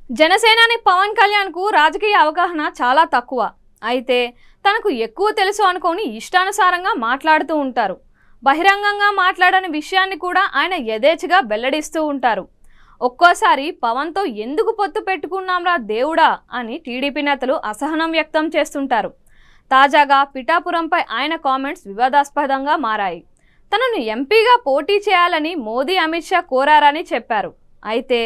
జనసేనాని పవన్ కళ్యాణ్కు రాజకీయ అవగాహన చాలా తక్కువ. అయితే తనకు ఎక్కువ తెలుసు అనుకొని ఇష్టానుసారంగా మాట్లాడుతూ ఉంటారు. బహిరంగంగా మాట్లాడని విషయాన్ని కూడా ఆయన యథేచ్ఛగా వెల్లడిస్తూ ఉంటారు. ఒక్కోసారి పవన్తో ఎందుకు పొత్తు పెట్టుకున్నాంరా దేవుడా అని టీడీపీ నేతలు అసహనం వ్యక్తం చేస్తుంటారు. తాజాగా పిఠాపురంపై ఆయన కామెంట్స్ వివాదాస్పదంగా మారాయి. తనను ఎంపీగా పోటీ చేయాలని మోదీ, అమిత్ షా కోరారని చెప్పారు. అయితే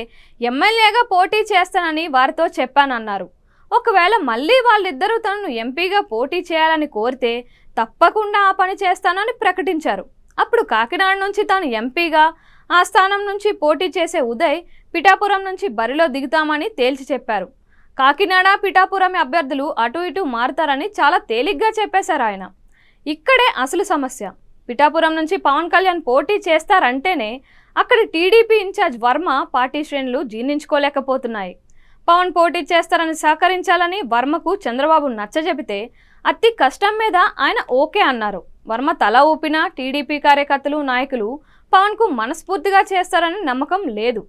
ఎమ్మెల్యేగా పోటీ చేస్తానని వారితో చెప్పానన్నారు. ఒకవేళ మళ్ళీ వాళ్ళిద్దరూ తనను ఎంపీగా పోటీ చేయాలని కోరితే తప్పకుండా ఆ పని చేస్తానని ప్రకటించారు. అప్పుడు కాకినాడ నుంచి తాను ఎంపీగా, ఆ స్థానం నుంచి పోటీ చేసే ఉదయ్ పిఠాపురం నుంచి బరిలో దిగుతామని తేల్చి చెప్పారు. కాకినాడ, పిఠాపురం అభ్యర్థులు అటు ఇటు మారుతారని చాలా తేలిగ్గా చెప్పేశారు ఆయన. ఇక్కడే అసలు సమస్య. పిఠాపురం నుంచి పవన్ కళ్యాణ్ పోటీ చేస్తారంటేనే అక్కడి టీడీపీ ఇన్ఛార్జ్ వర్మ పార్టీ శ్రేణులు జీర్ణించుకోలేకపోతున్నాయి. పవన్ పోటీ చేస్తారని సహకరించాలని వర్మకు చంద్రబాబు నచ్చజెపితే అతి కష్టం మీద ఆయన ఓకే అన్నారు. వర్మ తల ఊపినా టీడీపీ కార్యకర్తలు, నాయకులు పవన్కు మనస్ఫూర్తిగా చేస్తారని నమ్మకం లేదు.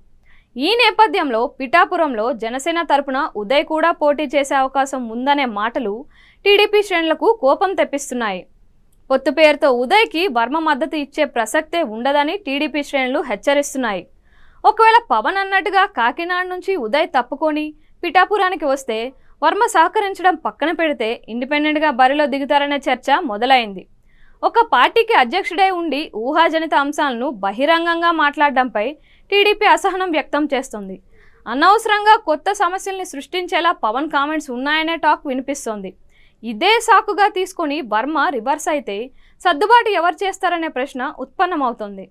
ఈ నేపథ్యంలో పిఠాపురంలో జనసేన తరపున ఉదయ్ కూడా పోటీ చేసే అవకాశం ఉందనే మాటలు టీడీపీ శ్రేణులకు కోపం తెప్పిస్తున్నాయి. పొత్తు పేరుతో ఉదయ్కి వర్మ మద్దతు ఇచ్చే ప్రసక్తే ఉండదని టీడీపీ శ్రేణులు హెచ్చరిస్తున్నాయి. ఒకవేళ పవన్ అన్నట్టుగా కాకినాడ నుంచి ఉదయ్ తప్పుకొని పిఠాపురానికి వస్తే వర్మ సహకరించడం పక్కన పెడితే ఇండిపెండెంట్గా బరిలో దిగుతారనే చర్చ మొదలైంది. ఒక పార్టీకి అధ్యక్షుడై ఉండి ఊహాజనిత అంశాలను బహిరంగంగా మాట్లాడడంపై టీడీపీ అసహనం వ్యక్తం చేస్తుంది. అనవసరంగా కొత్త సమస్యల్ని సృష్టించేలా పవన్ కామెంట్స్ ఉన్నాయనే టాక్ వినిపిస్తోంది. ఇదే సాకుగా తీసుకొని వర్మ రివర్స్ అయితే సర్దుబాటు ఎవరు చేస్తారనే ప్రశ్న ఉత్పన్నమవుతోంది.